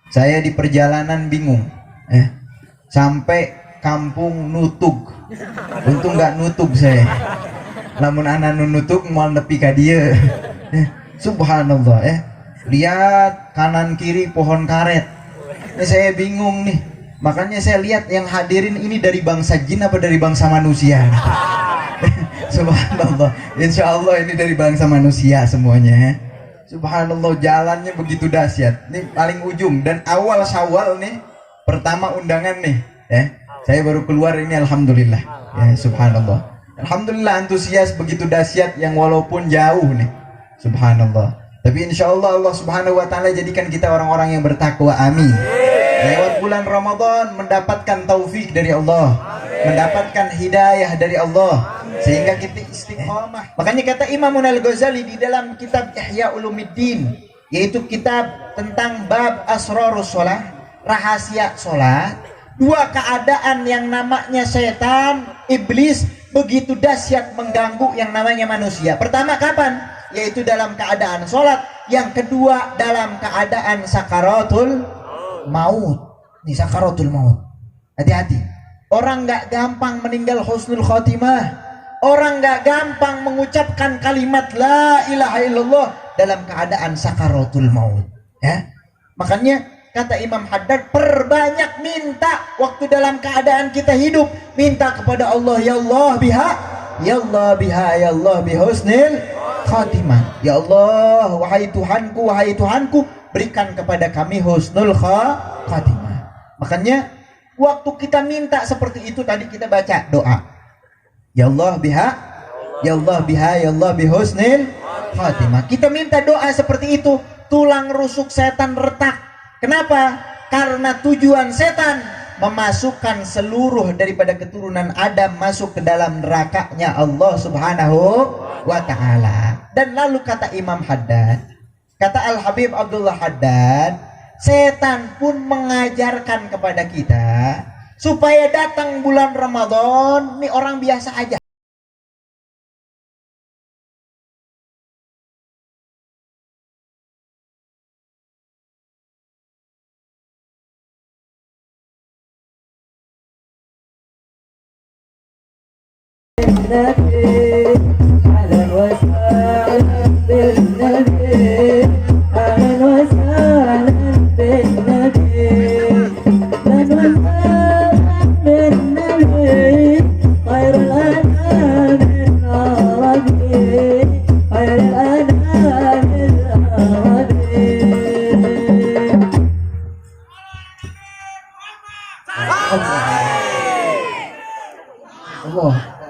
Saya di perjalanan bingung, sampai kampung Nutug. Untung nggak nutug saya. Lamun anak nutug mau nepi ka dieu. Subhanallah, lihat kanan kiri pohon karet. Ini saya bingung nih. Makanya saya lihat yang hadirin ini dari bangsa jin apa dari bangsa manusia. Subhanallah. Insya Allah ini dari bangsa manusia semuanya. Subhanallah, jalannya begitu dahsyat. Ini paling ujung dan awal Syawal nih, pertama undangan nih, Saya baru keluar ini, alhamdulillah. Ya, subhanallah. Alhamdulillah, antusias begitu dahsyat yang walaupun jauh nih. Subhanallah. Tapi insya Allah Allah Subhanahu wa taala jadikan kita orang-orang yang bertakwa. Amin. Lewat bulan Ramadan mendapatkan taufik dari Allah, mendapatkan hidayah dari Allah, sehingga kita istiqomah. Makanya kata Imam Al-Ghazali di dalam kitab Ihya Ulumuddin, yaitu kitab tentang bab asrarus shalah, rahasia salat, dua keadaan yang namanya setan, iblis begitu dahsyat mengganggu yang namanya manusia. Pertama kapan? Yaitu dalam keadaan salat. Yang kedua dalam keadaan sakaratul maut. Nih sakaratul maut. Hati-hati. Orang nggak gampang meninggal husnul khotimah. Orang nggak gampang mengucapkan kalimat la ilaha illallah dalam keadaan sakaratul maut. Ya, makanya kata Imam Haddad, perbanyak minta waktu dalam keadaan kita hidup, minta kepada Allah, ya Allah biha, ya Allah biha, ya Allah bihusnil khatimah. Ya Allah, wahai Tuhanku, berikan kepada kami husnul khatimah. Makanya waktu kita minta seperti itu tadi kita baca doa. Ya Allah biha, ya Allah biha, ya Allah bihusnil khatimah. Kita minta doa seperti itu, tulang rusuk setan retak. Kenapa? Karena tujuan setan memasukkan seluruh daripada keturunan Adam masuk ke dalam nerakanya Allah Subhanahu wa ta'ala. Dan lalu kata Imam Haddad, kata Al-Habib Abdullah Haddad, setan pun mengajarkan kepada kita supaya datang bulan Ramadan, ini orang biasa aja.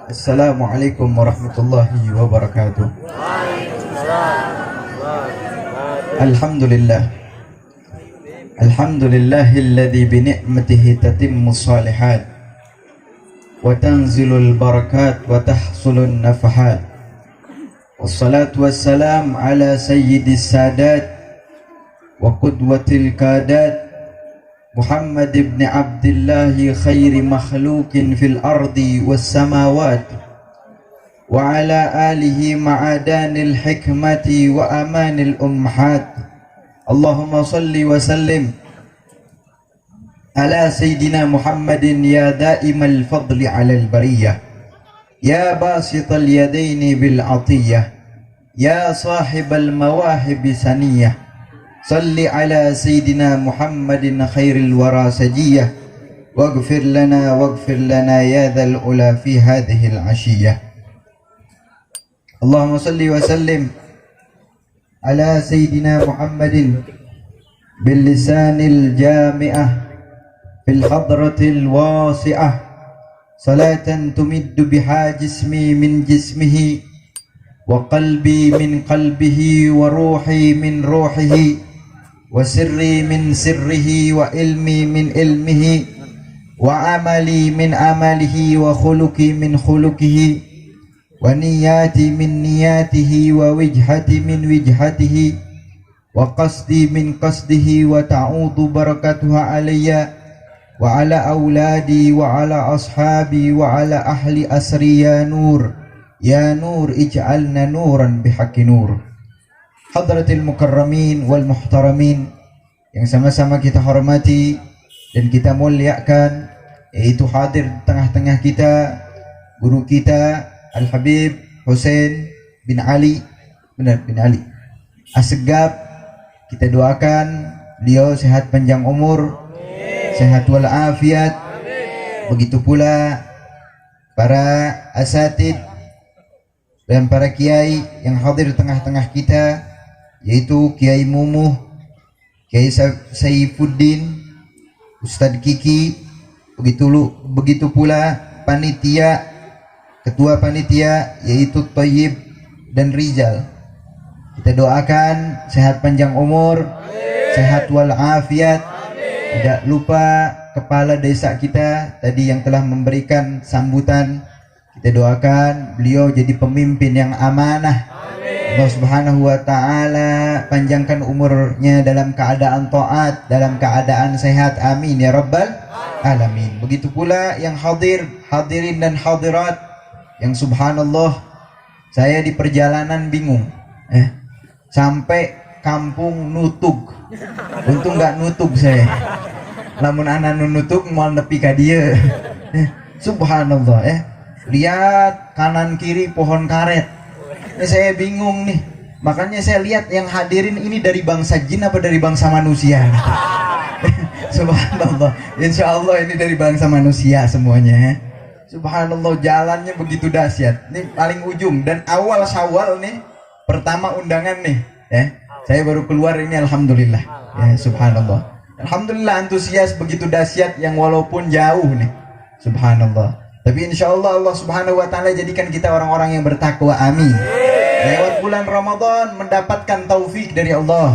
Assalamualaikum warahmatullahi wabarakatuh. Alhamdulillah. Alhamdulillahilladzi bi ni'matihi tatimmus shalihat wa tanzilul barakat wa tahsulun nafahat. Wassalatu wassalam ala sayyidis sadat wa qudwatil kadat Muhammad ibn Abdullah khairi makhlukin fil ardi was samawat wa ala alihi ma'adanil hikmati wa amanil ummahat. Allahumma salli wa sallim ala sayyidina Muhammadin ya daimal fadli ala al bariyah, ya basital yadaini bil atiyah, ya sahibal mawahib saniyah. Salli ala sayyidina Muhammadin khairil wara sajiyah waghfir lana ya dhal ula fi hadhihi al ashiyah. Allahumma salli wa sallim ala sayyidina Muhammadin bil lisanil jami'ah fil hadratil wasi'ah salatan tumiddu biha jismi min jismihi wa qalbi min qalbihi wa ruhi min ruhihi wa sirri min sirrihi wa ilmi min ilmihi wa amali min amalihi wa khuluqi min khuluqihi wa niyati min niyatihi wa wijhati min wijhatihi wa qasdi min qasdihi wa ta'udu barakatuha alayya wa ala awladi wa ala ashabi wa ala ahli asri ya nur ij'alna nuran bihaqqi nur. Hadratil mukarramin wal muhtaramin, yang sama-sama kita hormati dan kita muliakan, yaitu hadir di tengah-tengah kita guru kita Al-Habib Hussein bin Ali, benar bin Ali Assegaf. Kita doakan beliau sehat panjang umur, sehat walafiat. Begitu pula para asatid dan para kiai yang hadir di tengah-tengah kita, yaitu Kiai Mumuh, Kiai Saifuddin, Ustadz Kiki. Begitu pula panitia, ketua panitia yaitu Thayyib dan Rizal. Kita doakan sehat panjang umur, sehat walafiat. Tidak lupa kepala desa kita tadi yang telah memberikan sambutan. Kita doakan beliau jadi pemimpin yang amanah. Allah Subhanahu wa taala panjangkan umurnya dalam keadaan taat, dalam keadaan sehat. Amin ya rabbal alamin. Begitu pula yang hadirin dan hadirat yang subhanallah, saya di perjalanan bingung. Sampai kampung Nutug. Untung nggak nutug saya. Lamun anak nutug mau nepi ka dieu. Subhanallah Lihat kanan kiri pohon karet. Ini saya bingung nih. Makanya saya lihat yang hadirin ini dari bangsa jin apa dari bangsa manusia. Subhanallah. Insya Allah ini dari bangsa manusia semuanya. Subhanallah, jalannya begitu dahsyat. Ini paling ujung dan awal Syawal nih. Pertama undangan nih, saya baru keluar ini, alhamdulillah. Subhanallah. Alhamdulillah, antusias begitu dahsyat yang walaupun jauh nih. Subhanallah. Tapi insya Allah Allah Subhanahu wa taala jadikan kita orang-orang yang bertakwa. Amin. Lewat bulan Ramadan mendapatkan taufik dari Allah,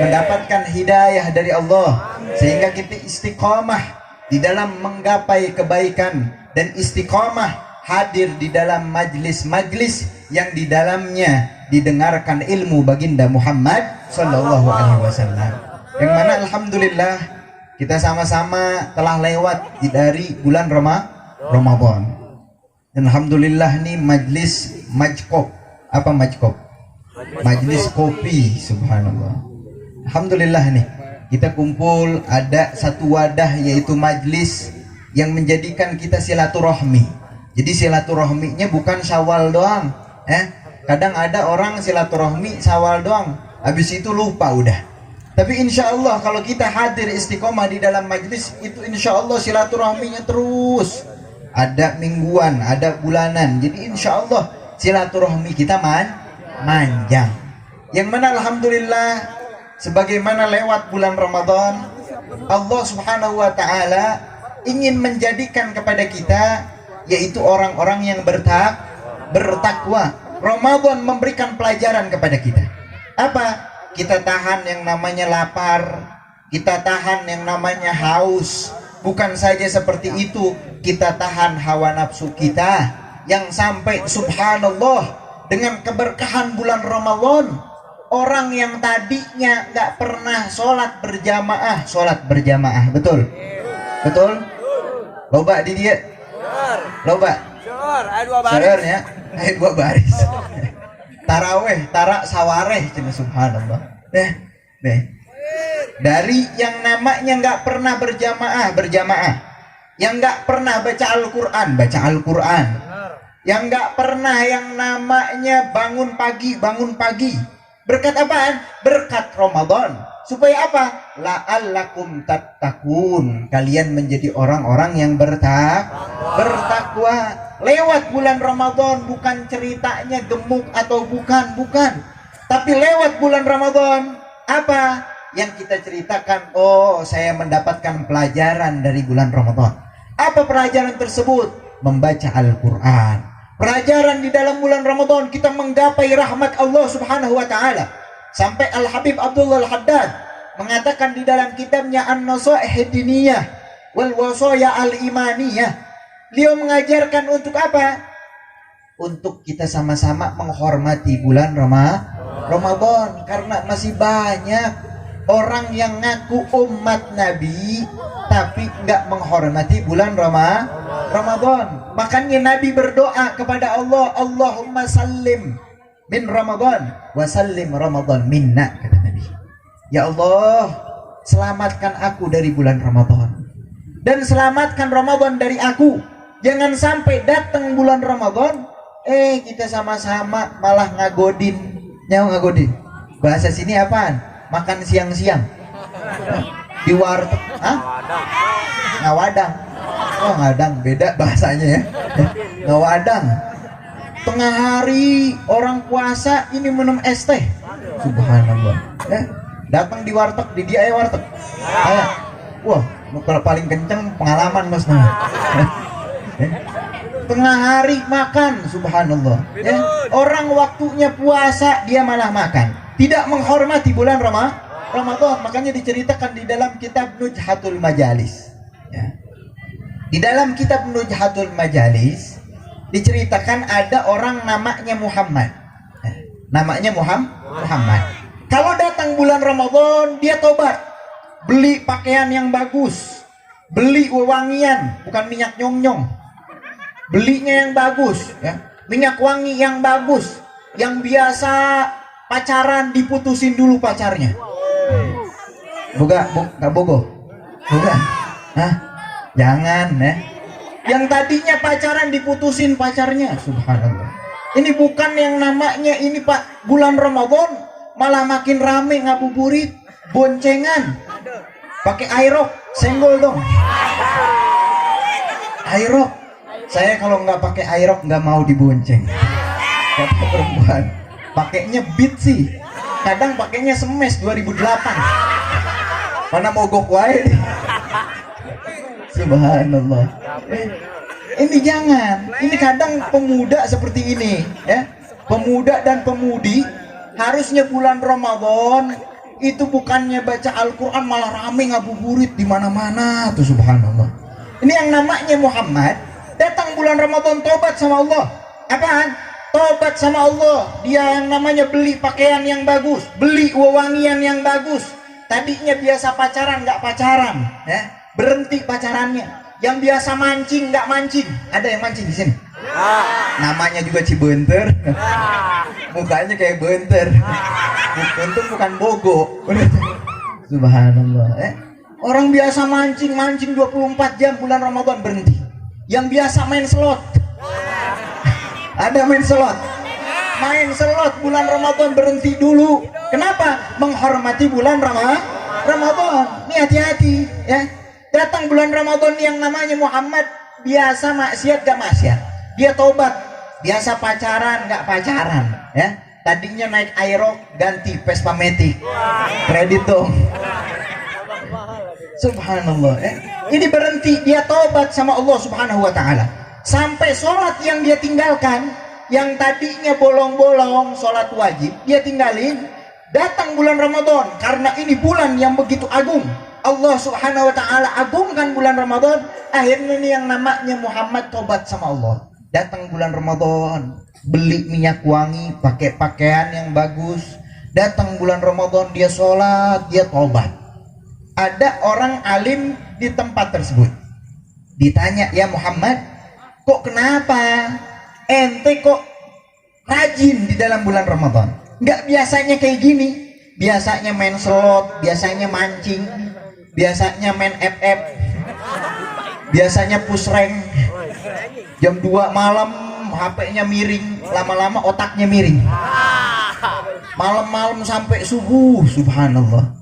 mendapatkan hidayah dari Allah, sehingga kita istiqomah di dalam menggapai kebaikan dan istiqomah hadir di dalam majlis-majlis yang di dalamnya didengarkan ilmu baginda Muhammad sallallahu alaihi wasallam. Yang mana alhamdulillah kita sama-sama telah lewat dari bulan Ramadan. Dan alhamdulillah nih majlis majkop. Apa majkop? Majlis kopi, subhanallah. Alhamdulillah nih kita kumpul ada satu wadah yaitu majlis yang menjadikan kita silaturahmi. Jadi silaturahminya bukan Syawal doang. Kadang ada orang silaturahmi Syawal doang, habis itu lupa udah. Tapi insya Allah kalau kita hadir istiqomah di dalam majlis itu, insya Allah silaturahminya terus. Ada mingguan, ada bulanan. Jadi insya Allah silaturahmi kita manjang. Yang mana alhamdulillah sebagaimana lewat bulan Ramadan, Allah Subhanahu wa taala ingin menjadikan kepada kita yaitu orang-orang yang bertakwa. Ramadan memberikan pelajaran kepada kita. Apa? Kita tahan yang namanya lapar, kita tahan yang namanya haus. Bukan saja seperti itu, kita tahan hawa nafsu kita yang sampai subhanallah dengan keberkahan bulan Ramadan, orang yang tadinya nggak pernah sholat berjamaah, betul? Loba di dia, loba. Saudara ya, dua baris. Taraweh, tarak sawareh, cina subhanallah. Dari yang namanya nggak pernah berjamaah, yang nggak pernah baca Al-Quran, yang nggak pernah yang namanya bangun pagi. Berkat apaan? Berkat Ramadan. Supaya apa? La'allakum tattaqun. Kalian menjadi orang-orang yang bertakwa. Lewat bulan Ramadan, bukan ceritanya gemuk atau bukan. Tapi lewat bulan Ramadan, apa yang kita ceritakan? Oh, saya mendapatkan pelajaran dari bulan Ramadan. Apa pelajaran tersebut? Membaca Al-Quran. Pelajaran di dalam bulan Ramadan kita menggapai rahmat Allah Subhanahu wa taala. Sampai Al-Habib Abdullah Al-Haddad mengatakan di dalam kitabnya An-Nasaih Diniyah wal Wasaya Al-Imaniyah, beliau mengajarkan untuk apa? Untuk kita sama-sama menghormati bulan Ramadan, karena masih banyak orang yang ngaku umat Nabi tapi nggak menghormati bulan Ramadan. Makanya Nabi berdoa kepada Allah, Allahumma sallim min Ramadan wa sallim Ramadan minna, kata Nabi. Ya Allah, selamatkan aku dari bulan Ramadan. Dan selamatkan Ramadan dari aku. Jangan sampai datang bulan Ramadan, kita sama-sama malah ngagodin. Nyawa ngagodin. Bahasa sini apaan? Makan siang-siang. Di warteg. Hah? Ngawadang. Oh, ngadang. Beda bahasanya ya. Ngawadang. Tengah hari orang puasa ini minum es teh. Subhanallah. Datang di warteg, di dia warteg. Wah, kalau paling kenceng pengalaman Mas Nah. Tengah hari makan, subhanallah. Orang waktunya puasa dia malah makan. Tidak menghormati bulan Ramadan. Makanya diceritakan di dalam kitab Nujhatul Majalis. Di dalam kitab Nujhatul Majalis diceritakan ada orang namanya Muhammad. Namanya Muhammad. Kalau datang bulan Ramadan, dia tobat. Beli pakaian yang bagus. Beli wewangian, bukan minyak nyong-nyong. Belinya yang bagus, ya. Minyak wangi yang bagus. Yang biasa pacaran diputusin dulu pacarnya. Gak bogo. Bukan. Hah? Jangan, ya. Yang tadinya pacaran diputusin pacarnya, subhanallah. Ini bukan yang namanya ini Pak bulan Ramadan, malah makin rame ngabuburit, boncengan, pakai aerok, senggol dong. Aerok, saya kalau nggak pakai aerok nggak mau dibonceng. Kata perempuan, pakainya beat sih. Kadang pakainya semes 2008. Mana mogok wae. Subhanallah. Ini jangan. Ini kadang pemuda seperti ini, ya. Pemuda dan pemudi harusnya bulan Ramadan itu bukannya baca Al-Quran malah rame ngabuburit di mana-mana tuh, subhanallah. Ini yang namanya Muhammad datang bulan Ramadan tobat sama Allah. Apaan? Tobat sama Allah. Dia yang namanya beli pakaian yang bagus, beli wewangian yang bagus. Tadinya biasa pacaran nggak pacaran, ya. Berhenti pacarannya. Yang biasa mancing nggak mancing. Ada yang mancing di sini? Namanya juga Cibenter. Mukanya kayak benter. Untung bukan bogo. Subhanallah. Orang biasa mancing 24 jam bulan Ramadan berhenti. Yang biasa main slot. Ada main slot. Main slot bulan Ramadan berhenti dulu. Kenapa? Menghormati bulan Ramadan. Ini hati-hati, ya. Datang bulan Ramadan yang namanya Muhammad biasa maksiat gak maksiat. Dia tobat. Biasa pacaran gak pacaran, ya. Tadinya naik aerok ganti Vespa Matic. Kredit dong. Subhanallah, ya. Ini berhenti, dia tobat sama Allah Subhanahu wa taala. Sampai sholat yang dia tinggalkan, yang tadinya bolong-bolong sholat wajib, dia tinggalin. Datang bulan Ramadan karena ini bulan yang begitu agung. Allah Subhanahu wa taala agungkan bulan Ramadan. Akhirnya ini yang namanya Muhammad tobat sama Allah. Datang bulan Ramadan, beli minyak wangi, pakai pakaian yang bagus. Datang bulan Ramadan, dia sholat, dia tobat. Ada orang alim di tempat tersebut. Ditanya, "Ya Muhammad, kok kenapa? Ente kok rajin di dalam bulan Ramadan? Nggak biasanya kayak gini. Biasanya main slot, biasanya mancing, biasanya main FF, biasanya push rank. Jam 2 malam HP-nya miring, lama-lama otaknya miring. Malam-malam sampai subuh, subhanallah.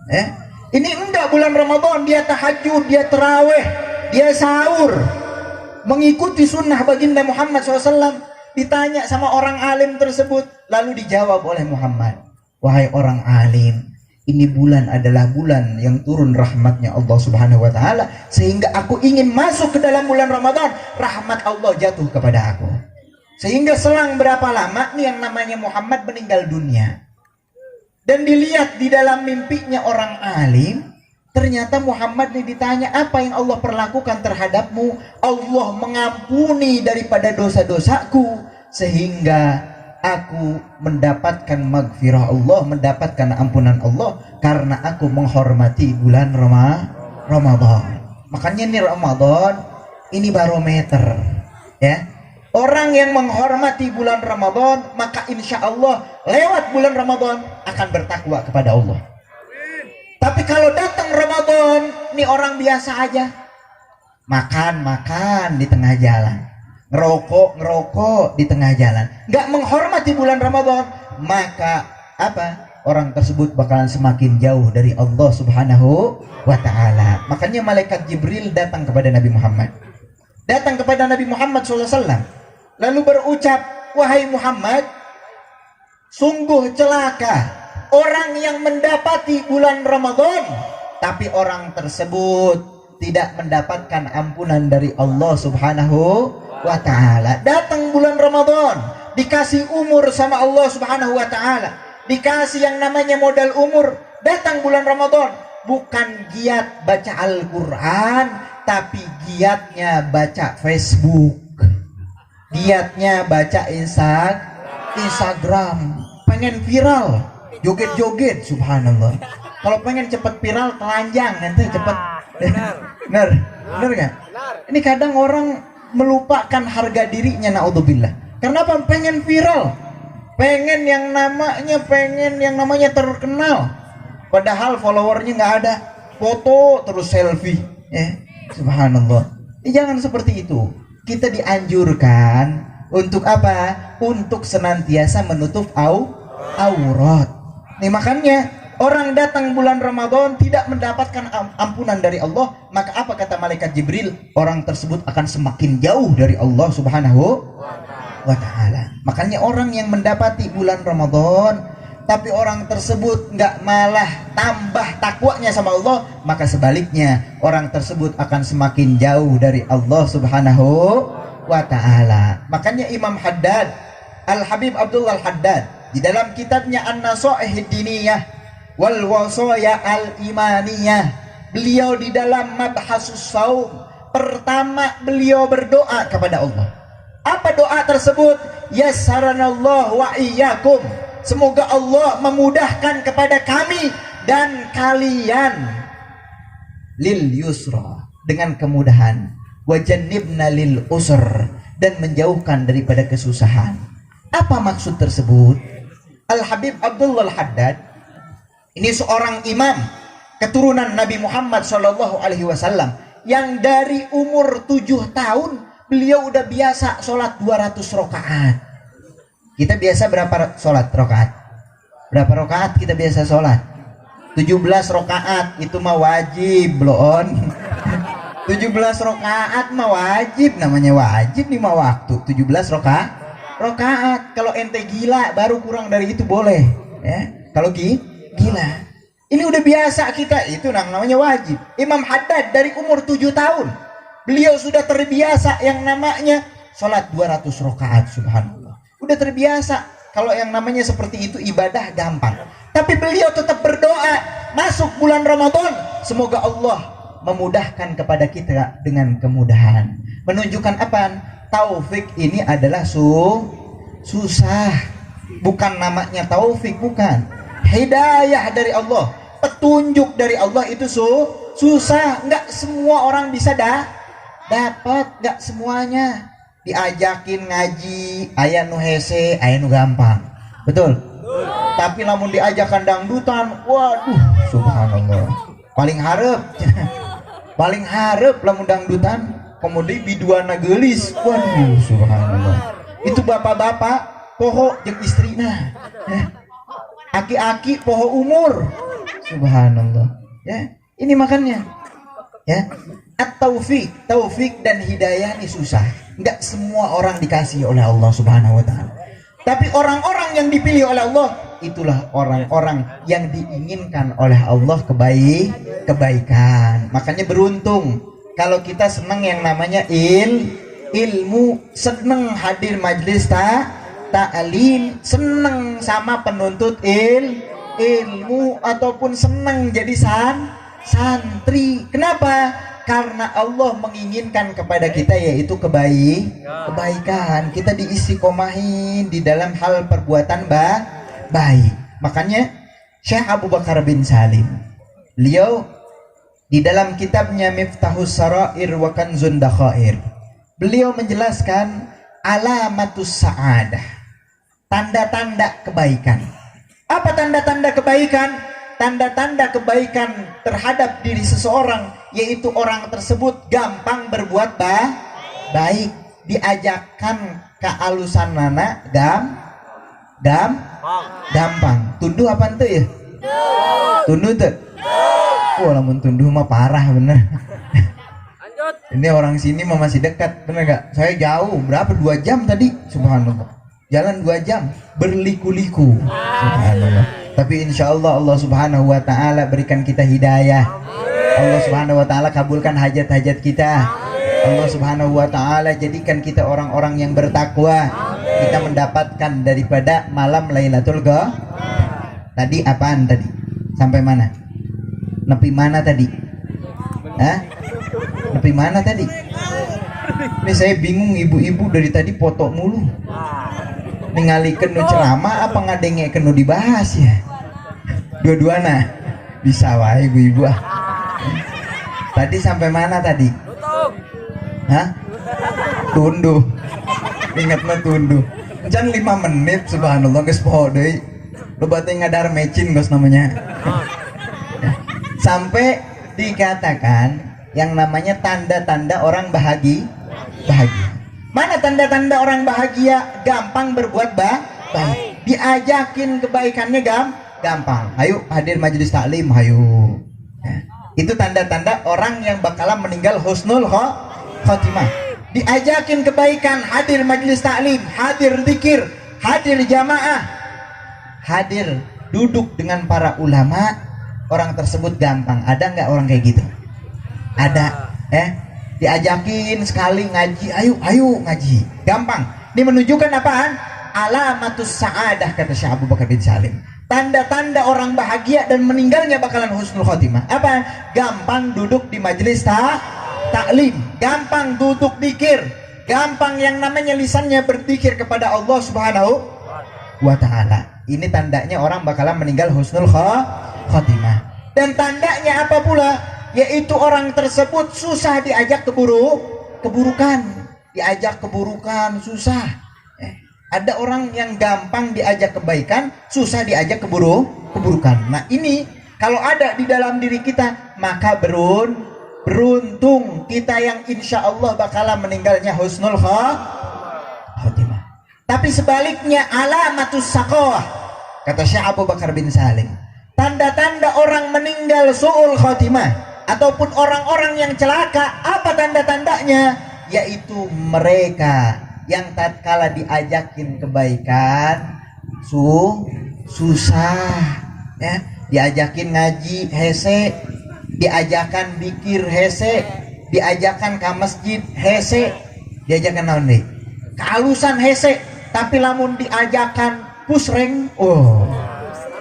Ini enggak bulan Ramadan, dia tahajud, dia terawih, dia sahur, mengikuti sunnah baginda Muhammad SAW. Ditanya sama orang alim tersebut, lalu dijawab oleh Muhammad, "Wahai orang alim, ini bulan adalah bulan yang turun rahmatnya Allah Subhanahu wa taala, sehingga aku ingin masuk ke dalam bulan Ramadan, rahmat Allah jatuh kepada aku." Sehingga selang berapa lama nih yang namanya Muhammad meninggal dunia. Dan dilihat di dalam mimpinya orang alim, ternyata Muhammad nih ditanya, "Apa yang Allah perlakukan terhadapmu?" "Allah mengampuni daripada dosa-dosaku sehingga aku mendapatkan maghfirah Allah, mendapatkan ampunan Allah karena aku menghormati bulan Ramadan." Makanya ini Ramadan, ini barometer, ya. Orang yang menghormati bulan Ramadan, maka insya Allah lewat bulan Ramadan akan bertakwa kepada Allah. Tapi kalau datang Ramadan, nih orang biasa aja. Makan di tengah jalan. Ngerokok di tengah jalan. Nggak menghormati bulan Ramadan, maka apa? Orang tersebut bakalan semakin jauh dari Allah Subhanahu wa ta'ala. Makanya malaikat Jibril datang kepada Nabi Muhammad. Datang kepada Nabi Muhammad SAW. Lalu berucap, wahai Muhammad, sungguh celaka orang yang mendapati bulan Ramadan, tapi orang tersebut tidak mendapatkan ampunan dari Allah Subhanahu wa ta'ala. Datang bulan Ramadan, dikasih umur sama Allah Subhanahu wa ta'ala, dikasih yang namanya modal umur. Datang bulan Ramadan, bukan giat baca Al-Quran, tapi giatnya baca Facebook, giatnya baca Instagram, pengen viral, joget-joget. Subhanallah. Kalau pengen cepet viral, telanjang nanti cepet. Benar kan? Ini kadang orang melupakan harga dirinya, naudzubillah. Karena apa? Pengen viral, pengen yang namanya terkenal, padahal followernya nggak ada, foto terus selfie. Subhanallah. Jangan seperti itu. Kita dianjurkan untuk apa? Untuk senantiasa menutup aurat. Nih makanya orang datang bulan Ramadan tidak mendapatkan ampunan dari Allah, maka apa kata malaikat Jibril? Orang tersebut akan semakin jauh dari Allah Subhanahu wa ta'ala. Makanya orang yang mendapati bulan Ramadan tapi orang tersebut nggak malah tambah takwanya sama Allah, maka sebaliknya orang tersebut akan semakin jauh dari Allah Subhanahu wa ta'ala. Makanya Imam Haddad, Al-Habib Abdullah Al-Haddad, di dalam kitabnya An-Nasaih Diniyah wal Wasaya Al-Imaniyah, beliau di dalam Mabhasus Shaum, pertama beliau berdoa kepada Allah. Apa doa tersebut? Yassaranallahu wa iyyakum, semoga Allah memudahkan kepada kami dan kalian lil yusra, dengan kemudahan, wajannibna lil usr, dan menjauhkan daripada kesusahan. Apa maksud tersebut? Al-Habib Abdullah Al-Haddad ini seorang imam keturunan Nabi Muhammad SAW yang dari umur 7 tahun beliau udah biasa sholat 200 rakaat. Kita biasa berapa sholat rakaat? Berapa rakaat kita biasa sholat? 17 rakaat. Itu mah wajib loh. 17 rakaat mah wajib, namanya wajib 5 waktu. 17 rakaat. Kalau ente gila baru kurang dari itu boleh, ya. Kalau gila, ini udah biasa kita, itu namanya wajib. Imam Haddad dari umur 7 tahun beliau sudah terbiasa yang namanya sholat 200 rakaat. Subhanallah, udah terbiasa. Kalau yang namanya seperti itu ibadah gampang. Tapi beliau tetap berdoa masuk bulan Ramadan, semoga Allah memudahkan kepada kita dengan kemudahan. Menunjukkan apa? Taufik ini adalah susah. Bukan namanya taufik, bukan. Hidayah dari Allah, petunjuk dari Allah itu susah. Nggak semua orang bisa dapat, nggak semuanya. Diajakin ngaji, aya nu hese, aya nu gampang. Betul? Tapi namun diajakan dangdutan, waduh, subhanallah. Paling harap lamun dangdutan, kemudian biduana gelis, waduh, subhanallah. Itu bapak-bapak poho jeung istrina, aki-aki poho umur, subhanallah. Ya, ini makanya, ya, taufik dan hidayah ini susah. Enggak semua orang dikasih oleh Allah Subhanahu wa ta'ala. Tapi orang-orang yang dipilih oleh Allah, itulah orang-orang yang diinginkan oleh Allah kebaikan. Makanya beruntung kalau kita senang yang namanya ilmu, senang hadir majelis ta'lim, senang sama penuntut ilmu, ataupun senang jadi santri. Kenapa? Karena Allah menginginkan kepada kita yaitu kebaikan. Kita diistiqomahin di dalam hal perbuatan baik. Makanya Syekh Abu Bakar bin Salim, beliau di dalam kitabnya Miftahus Sarair wa Kanzun Dakhair, beliau menjelaskan alamatus sa'adah, tanda-tanda kebaikan. Apa tanda-tanda kebaikan? tanda-tanda kebaikan terhadap diri seseorang, yaitu orang tersebut gampang berbuat baik. Diajakkan ke alusan nana gampang. Tunduh apa ente ya? Tunduh tuh. Wah, lamun tunduh mah parah bener. Ini orang sini mah masih dekat, bener gak? Saya jauh, berapa? 2 jam tadi, subhanallah. Jalan 2 jam, berliku-liku, subhanallah. Tapi insya Allah, Allah subhanahu wa ta'ala berikan kita hidayah. Allah subhanahu wa ta'ala kabulkan hajat-hajat kita. Allah subhanahu wa ta'ala jadikan kita orang-orang yang bertakwa. Kita mendapatkan daripada malam Lailatul Qadar. Tadi apaan tadi? Sampai mana? Nepi mana tadi? Hah? Nepi mana tadi? Ini saya bingung, ibu-ibu dari tadi foto mulu. Ningalikeun nu ceramah apa ngadengekeun nu dibahas ya? Dua-duana. Bisa wae ibu-ibu ah. Tadi sampai mana tadi? Hah? Tunduh. Ingatnya tunduh. Jangan 5 menit subhanallah geus poho deui. Loba teh ngadar mecin geus namanya. Sampai dikatakan yang namanya tanda-tanda orang bahagia. Mana tanda-tanda orang bahagia? Gampang berbuat baik. Diajakin kebaikannya gampang. Ayo hadir majelis taklim, ayo. Itu tanda-tanda orang yang bakalan meninggal husnul khotimah. Diajakin kebaikan, hadir majelis taklim, hadir zikir, hadir jamaah, hadir duduk dengan para ulama, orang tersebut gampang. Ada nggak orang kayak gitu? Ada. Diajakin sekali ngaji, ayo ngaji, gampang. Ini menunjukkan apaan? Alamatus sa'adah, kata Syekh Abu Bakar bin Salim. Tanda-tanda orang bahagia dan meninggalnya bakalan husnul khotimah. Apa? Gampang duduk di majelis taklim, gampang duduk zikir, gampang yang namanya lisannya berzikir kepada Allah Subhanahu wa ta'ala. Ini tandanya orang bakalan meninggal husnul khotimah. Dan tandanya apa pula? Yaitu orang tersebut susah diajak keburukan. Diajak keburukan susah. Ada orang yang gampang diajak kebaikan, susah diajak keburukan. Nah ini kalau ada di dalam diri kita, maka beruntung kita yang insya Allah bakalan meninggalnya husnul khotimah. Tapi sebaliknya alamatus saqawah, kata Syekh Abu Bakar bin Salim, tanda-tanda orang meninggal su'ul khotimah ataupun orang-orang yang celaka, apa tanda-tandanya? Yaitu mereka yang tatkala diajakin kebaikan susah ya, diajakin ngaji hese, diajakan zikir hese, diajakan ke masjid hese, diajakan naon deui? Kealusan hese, tapi lamun diajakan pusreng,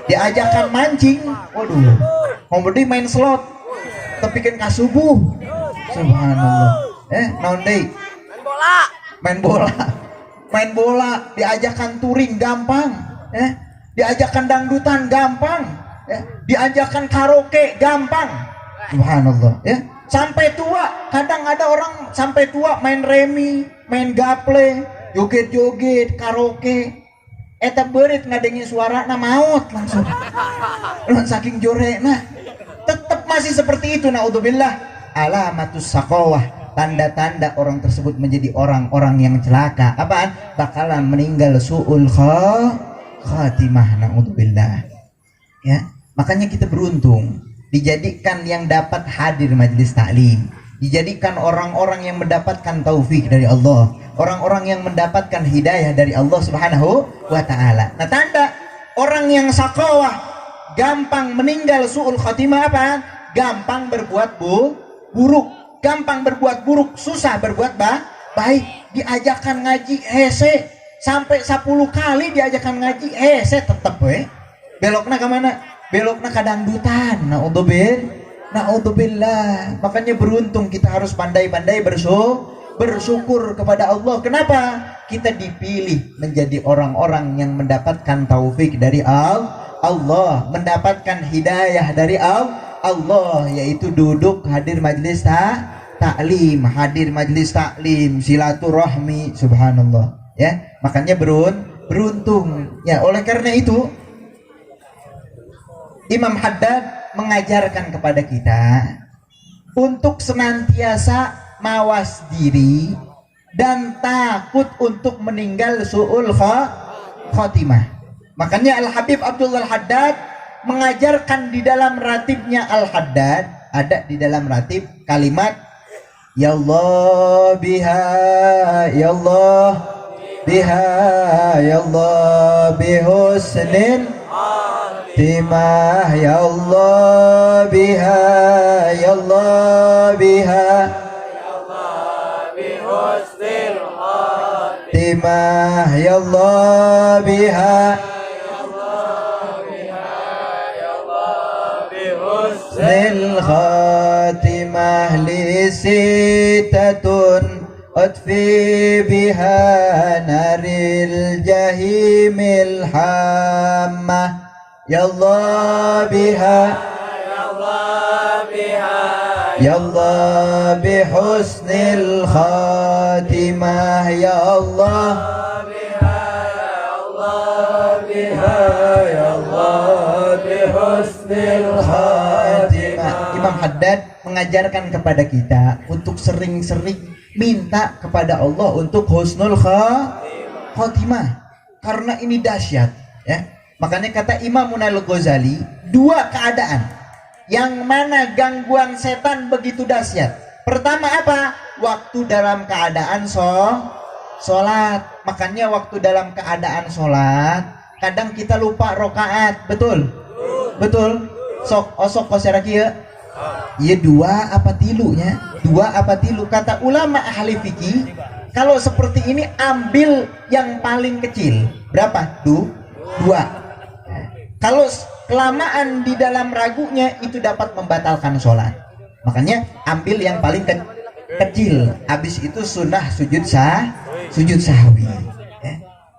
diajakan mancing, waduh, mau main slot, tapi kan kasubuh, subhanallah. Naon deui? Main bola, diajakan touring gampang, diajakan dangdutan gampang, diajakan karaoke gampang, subhanallah ya. Sampai tua, kadang ada orang sampai tua main remi, main gaple, joget-joget, karaoke, eta beurit ngadengin suara na maut langsung. Saking jorena, tetap masih seperti itu, naudzubillah. Alamatus saqawah, tanda-tanda orang tersebut menjadi orang-orang yang celaka. Apaan? Bakalan meninggal su'ul khatimah, naudzubillah ya. Makanya kita beruntung dijadikan yang dapat hadir majelis taklim, dijadikan orang-orang yang mendapatkan taufik dari Allah, orang-orang yang mendapatkan hidayah dari Allah Subhanahu wa ta'ala. Nah tanda orang yang saqawah, gampang meninggal su'ul khatimah, apa? Gampang berbuat buruk, gampang berbuat buruk, susah berbuat baik. Diajakan ngaji hese, sampai 10 kali diajakan ngaji hese, tetep belokna ke mana? Belokna ke dangdutan. Naudzubillah. Makanya beruntung kita harus pandai-pandai bersyukur kepada Allah. Kenapa? Kita dipilih menjadi orang-orang yang mendapatkan taufik dari Allah, mendapatkan hidayah dari Allah, yaitu duduk hadir majelis taklim, hadir majelis taklim, silaturahmi, subhanallah ya. Makanya beruntung ya. Oleh karena itu Imam Haddad mengajarkan kepada kita untuk senantiasa mawas diri dan takut untuk meninggal su'ul khotimah. Makanya Al-Habib Abdullah Haddad mengajarkan di dalam ratibnya Al-Haddad, ada di dalam ratib kalimat ya Allah biha, ya Allah biha, ya Allah bihusnil timah, ya Allah biha, ya Allah biha, timah, ya Allah biha, husnil khatimah li sitatun أطفي بها نار الجحيم الحامة يا الله بها يا الله بحسن الخاتمة يا الله بها يا الله بحسن الخاتمة. Imam Haddad mengajarkan kepada kita untuk sering-sering minta kepada Allah untuk husnul khotimah, karena ini dahsyat ya. Makanya kata Imam Al-Ghazali, dua keadaan yang mana gangguan setan begitu dahsyat. Pertama apa? Waktu dalam keadaan sholat. Makanya waktu dalam keadaan sholat kadang kita lupa rokaat. Betul? Sok koseraki ya. Iya dua apa tilunya? Dua apa tilu? Kata ulama ahli fikih, kalau seperti ini ambil yang paling kecil. Berapa? Dua. Kalau kelamaan di dalam ragunya itu dapat membatalkan sholat. Makanya ambil yang paling kecil. Habis itu sunnah sujud sahwi.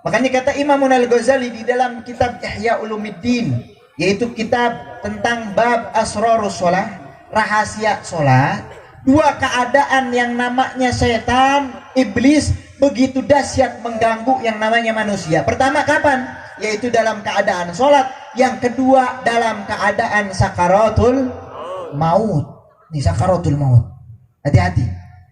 Makanya kata Imam Al-Ghazali di dalam kitab Ihya Ulumuddin, yaitu kitab tentang bab asrarus sholat, rahasia sholat, dua keadaan yang namanya setan, iblis begitu dahsyat mengganggu yang namanya manusia. Pertama kapan? Yaitu dalam keadaan sholat. Yang kedua dalam keadaan sakaratul maut. Ini sakaratul maut. Hati-hati.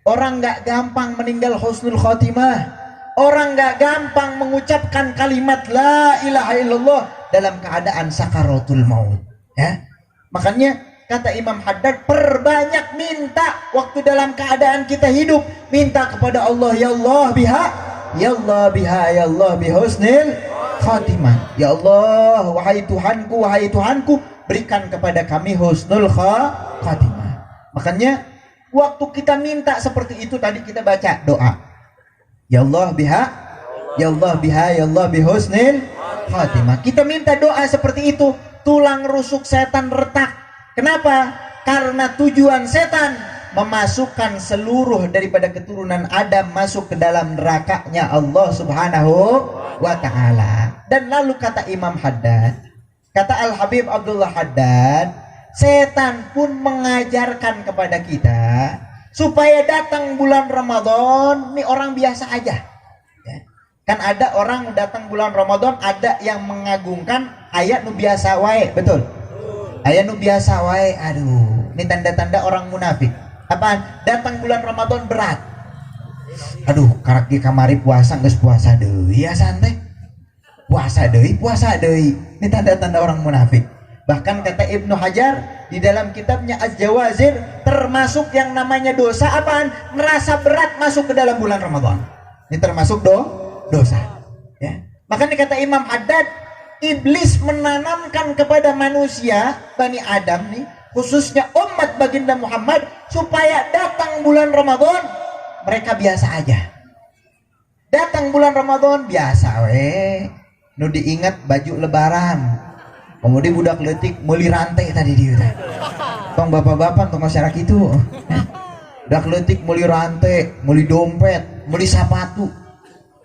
Orang gak gampang meninggal husnul khotimah. Orang gak gampang mengucapkan kalimat la ilaha illallah dalam keadaan sakaratul maut. Ya. Makanya kata Imam Haddad, perbanyak minta waktu dalam keadaan kita hidup, minta kepada Allah, ya Allah biha, ya Allah biha, ya Allah bihusnil khatimah. Ya Allah, wahai Tuhanku, berikan kepada kami husnul khatimah. Makanya waktu kita minta seperti itu tadi kita baca doa. Ya Allah biha, ya Allah biha, ya Allah bihusnil khatimah. Kita minta doa seperti itu, tulang rusuk setan retak. Kenapa? Karena tujuan setan memasukkan seluruh daripada keturunan Adam masuk ke dalam nerakanya Allah Subhanahu wa ta'ala. Dan lalu kata Imam Haddad, kata Al-Habib Abdullah Haddad, setan pun mengajarkan kepada kita supaya datang bulan Ramadan, ini orang biasa aja ya. Kan ada orang datang bulan Ramadan, ada yang mengagungkan ayat nu biasa wae, betul? Ayat nu biasa wae, aduh, ini tanda-tanda orang munafik. Apaan? Datang bulan Ramadan berat. Aduh, karak di kamari puasa geus puasa deui ya santai. Puasa deui. Ini tanda-tanda orang munafik. Bahkan kata Ibnu Hajar di dalam kitabnya Az-Jawazir, termasuk yang namanya dosa apaan? Merasa berat masuk ke dalam bulan Ramadan. Ini termasuk dosa. Ya. Makanya kata Imam Haddad, iblis menanamkan kepada manusia Bani Adam nih, khususnya umat baginda Muhammad, supaya datang bulan Ramadan mereka biasa aja. Datang bulan Ramadan biasa we. Nu diingat baju lebaran. Kemudian budak leutik meuli rantai tadi dia. Tong bapak-bapak tong masyarakat itu. Budak leutik meuli rantai, meuli dompet, meuli sepatu.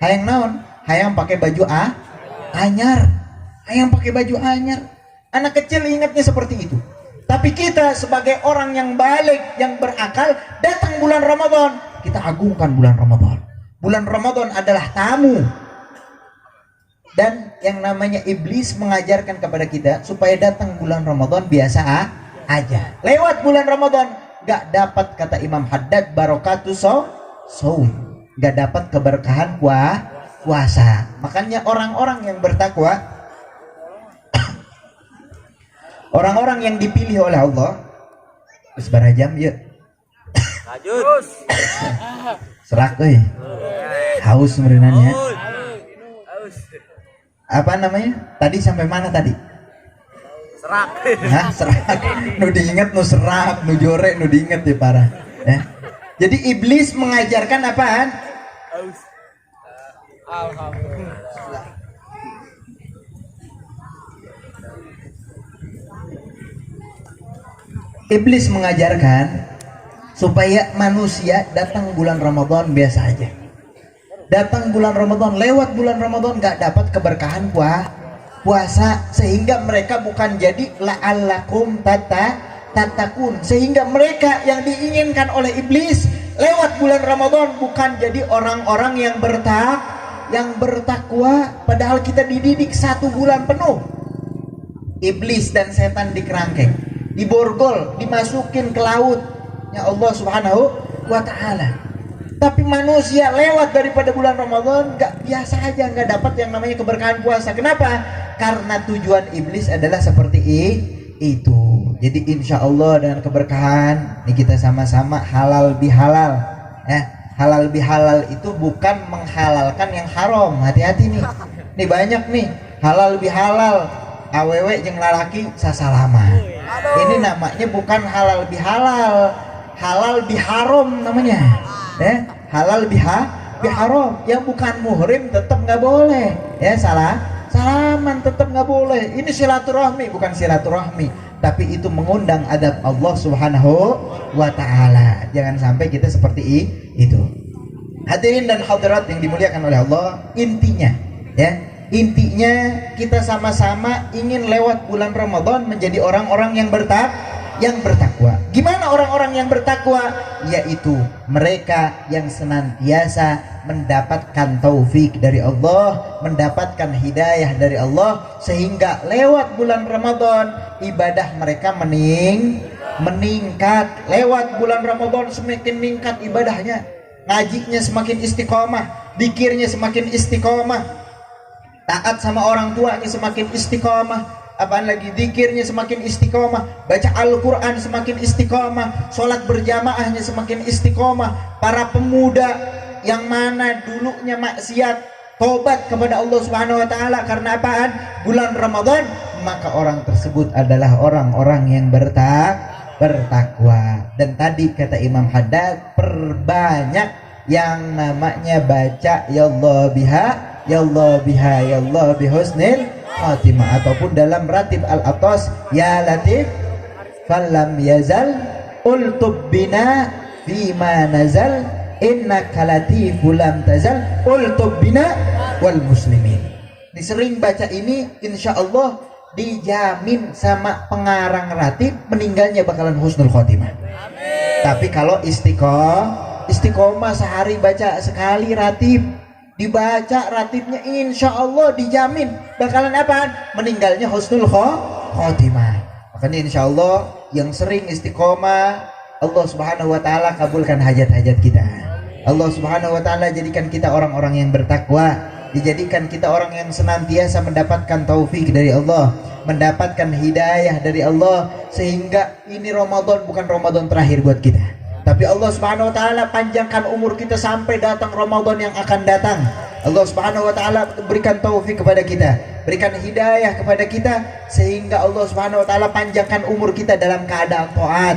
Hayang naon? Hayang pakai baju anyar. Hayang pakai baju anyar. Anak kecil ingatnya seperti itu. Tapi kita sebagai orang yang balik, yang berakal, datang bulan Ramadan, kita agungkan bulan Ramadan. Bulan Ramadan adalah tamu. Dan yang namanya iblis mengajarkan kepada kita supaya datang bulan Ramadan biasa aja. Lewat bulan Ramadan gak dapat, kata Imam Haddad, barokatuh saum, gak dapat keberkahan puasa. Makanya orang-orang yang bertakwa, orang-orang yang dipilih oleh Allah, sebarajam yuk lanjut serak euy, haus merenannya. Apa namanya tadi, sampai mana tadi? Serak. Hah, serak. Nu diinget, nu serak, nu jore, nu diinget ya parah. Jadi iblis mengajarkan apaan? Alhamdulillah. Iblis mengajarkan supaya manusia datang bulan Ramadan biasa aja. Datang bulan Ramadan, lewat bulan Ramadan gak dapat keberkahan puasa, sehingga mereka bukan jadi la'allakum tatakun, sehingga mereka yang diinginkan oleh iblis lewat bulan Ramadan bukan jadi orang-orang yang bertakwa, padahal kita dididik 1 bulan penuh. Iblis dan setan dikerangkeng, diborgol, dimasukin ke laut ya Allah Subhanahu wa ta'ala. Tapi manusia lewat daripada bulan Ramadan gak biasa aja, gak dapat yang namanya keberkahan puasa. Kenapa? Karena tujuan iblis adalah seperti itu. Jadi insya Allah dengan keberkahan ini kita sama-sama halal bihalal. Halal bihalal itu bukan menghalalkan yang haram. Hati-hati nih. Nih banyak nih halal bihalal, awewe jeung lalaki sasalama. Ini namanya bukan halal bihalal, halal biharam namanya. Halal biharam, yang bukan muhrim tetap nggak boleh. Salaman tetap nggak boleh. Ini silaturahmi, bukan silaturahmi, tapi itu mengundang adab Allah Subhanahu wa ta'ala. Jangan sampai kita seperti itu. Hadirin dan hadirat yang dimuliakan oleh Allah, intinya kita sama-sama ingin lewat bulan Ramadan menjadi orang-orang yang bertakwa. Gimana orang-orang yang bertakwa? Yaitu mereka yang senantiasa mendapatkan taufik dari Allah, mendapatkan hidayah dari Allah, sehingga lewat bulan Ramadan ibadah mereka meningkat. Lewat bulan Ramadan semakin meningkat ibadahnya, ngajinya semakin istiqomah, zikirnya semakin istiqomah, taat sama orang tuanya semakin istiqomah, apaan lagi, zikirnya semakin istiqomah, baca Al-Quran semakin istiqomah, sholat berjamaahnya semakin istiqomah. Para pemuda yang mana dulunya maksiat, tobat kepada Allah Subhanahu wa ta'ala karena apaan? Bulan Ramadan, maka orang tersebut adalah orang-orang yang bertakwa. Dan tadi kata Imam Haddad, perbanyak yang namanya baca ya Allah biha, ya Allah biha, ya Allah bihusnil khatimah, ataupun dalam ratib al-atas ya latif falam yazal ultub bina bima nazal innaka latiful lam tazal ultub bina wal muslimin. Disering baca ini insya Allah dijamin sama pengarang ratib meninggalnya bakalan husnul khatimah. Tapi kalau istiqomah sehari baca sekali ratib, dibaca ratibnya insya Allah dijamin bakalan apaan? Meninggalnya husnul khotimah. Makanya insya Allah yang sering istiqomah, Allah Subhanahu wa ta'ala kabulkan hajat-hajat kita. Allah Subhanahu wa ta'ala jadikan kita orang-orang yang bertakwa, dijadikan kita orang yang senantiasa mendapatkan taufik dari Allah, mendapatkan hidayah dari Allah, sehingga ini Ramadan bukan Ramadan terakhir buat kita, tapi Allah Subhanahu wa ta'ala panjangkan umur kita sampai datang Ramadan yang akan datang. Allah Subhanahu wa ta'ala berikan taufik kepada kita, berikan hidayah kepada kita, sehingga Allah Subhanahu wa ta'ala panjangkan umur kita dalam keadaan taat,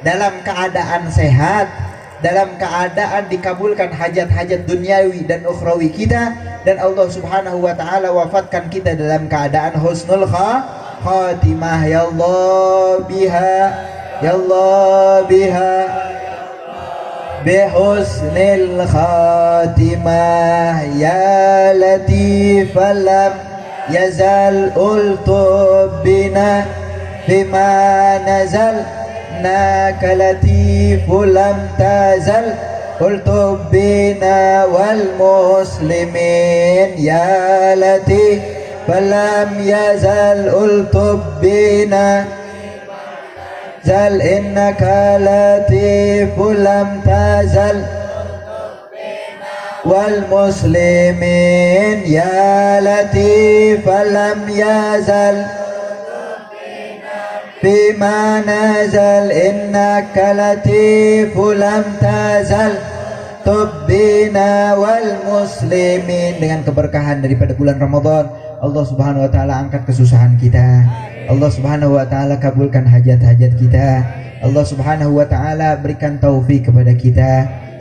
dalam keadaan sehat, dalam keadaan dikabulkan hajat-hajat duniawi dan ukhrawi kita, dan Allah Subhanahu wa ta'ala wafatkan kita dalam keadaan husnul khatimah. Ya Allah biha, ya Allah biha bihusnil khatimah, ya latif lam yazal ultub bina bima nazal naka latiful lam tazal ultub bina wal muslimin ya latif falam yazal ultub bina zal innaka latiful lam tazal wal muslimin ya latif falam yazal bima nazal innaka latiful lam tazal tubbina wal muslimin. Dengan keberkahan daripada bulan Ramadan, Allah Subhanahu wa taala angkat kesusahan kita. Allah Subhanahu wa taala kabulkan hajat-hajat kita. Allah Subhanahu wa taala berikan taufik kepada kita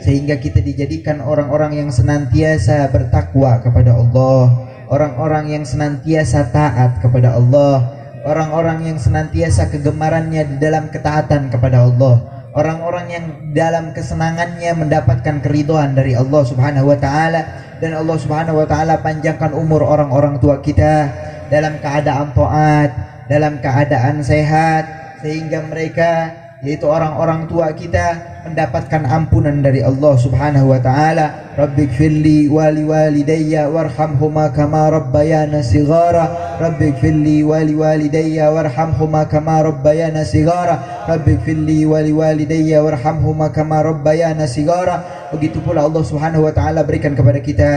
sehingga kita dijadikan orang-orang yang senantiasa bertakwa kepada Allah, orang-orang yang senantiasa taat kepada Allah, orang-orang yang senantiasa kegemarannya di dalam ketaatan kepada Allah, orang-orang yang dalam kesenangannya mendapatkan keridhaan dari Allah Subhanahu wa taala. Dan Allah Subhanahu wa taala panjangkan umur orang-orang tua kita dalam keadaan taat, dalam keadaan sehat, sehingga mereka, yaitu orang-orang tua kita, mendapatkan ampunan dari Allah Subhanahu wa taala. Rabbighfirli wa liwalidayya warhamhuma kama rabbayana shighara. Rabbighfirli wa liwalidayya warhamhuma kama rabbayana shighara. Rabbighfirli wa liwalidayya warhamhuma kama rabbayana shighara. Begitu pula Allah Subhanahu wa taala berikan kepada kita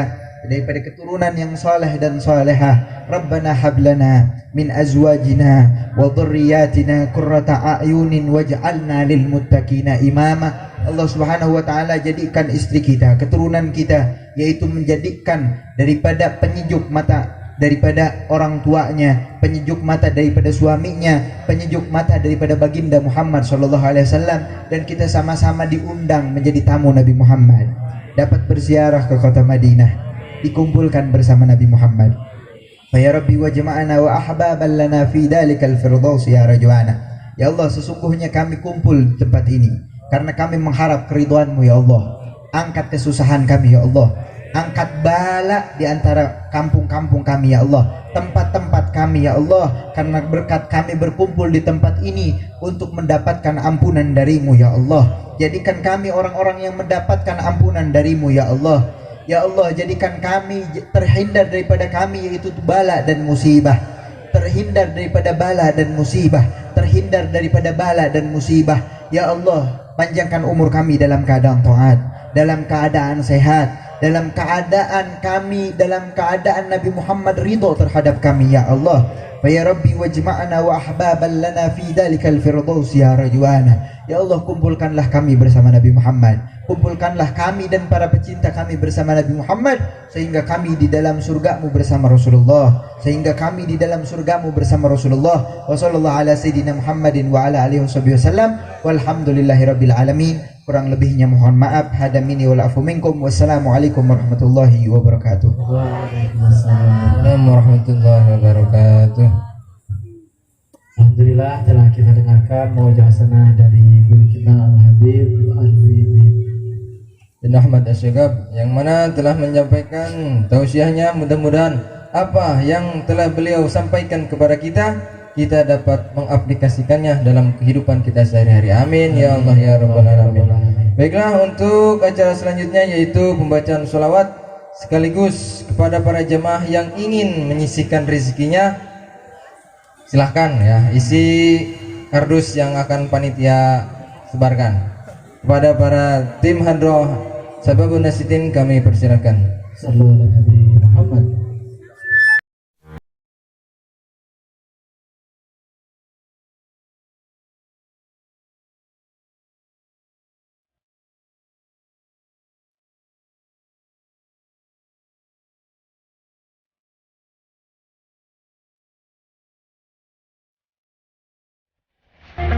daripada keturunan yang saleh dan salehah. Rabbana hablana min azwajina wa dhurriyyatina qurrata a'yunin waj'alna lil muttaqina imama. Allah Subhanahu wa taala jadikan istri kita, keturunan kita, yaitu menjadikan daripada penyejuk mata daripada orang tuanya, penyejuk mata daripada suaminya, penyejuk mata daripada baginda Muhammad sallallahu alaihi wasallam, dan kita sama-sama diundang menjadi tamu Nabi Muhammad, dapat berziarah ke kota Madinah, dikumpulkan bersama Nabi Muhammad. Ya Rabbi wajma'ana wa ahbaban lana fi dalikal firdaus ya rajwana. Ya Allah, sesungguhnya kami kumpul di tempat ini karena kami mengharap keridhaan-Mu ya Allah. Angkat kesusahan kami ya Allah, angkat bala di antara kampung-kampung kami ya Allah, tempat-tempat kami ya Allah, karena berkat kami berkumpul di tempat ini untuk mendapatkan ampunan dari-Mu ya Allah. Jadikan kami orang-orang yang mendapatkan ampunan dari-Mu ya Allah. Ya Allah, jadikan kami terhindar daripada kami yaitu bala dan musibah, terhindar daripada bala dan musibah, terhindar daripada bala dan musibah. Ya Allah, panjangkan umur kami dalam keadaan taat, dalam keadaan sehat, dalam keadaan kami, dalam keadaan Nabi Muhammad ridho terhadap kami ya Allah. Ya Rabbi wajma'na wa ahbaban lana fi dalikal firdaus ya rajwana. Ya Allah, kumpulkanlah kami bersama Nabi Muhammad, kumpulkanlah kami dan para pecinta kami bersama Nabi Muhammad, sehingga kami di dalam surga-Mu bersama Rasulullah, sehingga kami di dalam surga-Mu bersama Rasulullah. Wa sallallahu ala sayyidina Muhammadin wa ala alihi wasallam. Walhamdulillahirabbil alamin. Kurang lebihnya mohon maaf. Hada minni wal afu minkum. Wassalamualaikum warahmatullahi wabarakatuh. Waalaikumsalam warahmatullahi wabarakatuh. Alhamdulillah telah kita dengarkan mau'izah hasanah dari guru kita Al-Habib Al-Muhyiddin Dan Ahmad Asyagab yang mana telah menyampaikan tausiahnya. Mudah-mudahan apa yang telah beliau sampaikan kepada kita, kita dapat mengaplikasikannya dalam kehidupan kita sehari-hari. Amin ya Allah ya Rabbal Alamin. Baiklah, untuk acara selanjutnya yaitu pembacaan sholawat sekaligus kepada para jemaah yang ingin menyisihkan rezekinya. Silahkan ya, isi kardus yang akan panitia sebarkan. Kepada para tim hadroh Sababun Nasitin kami persilakan. Sallallahu alaihi Muhammad.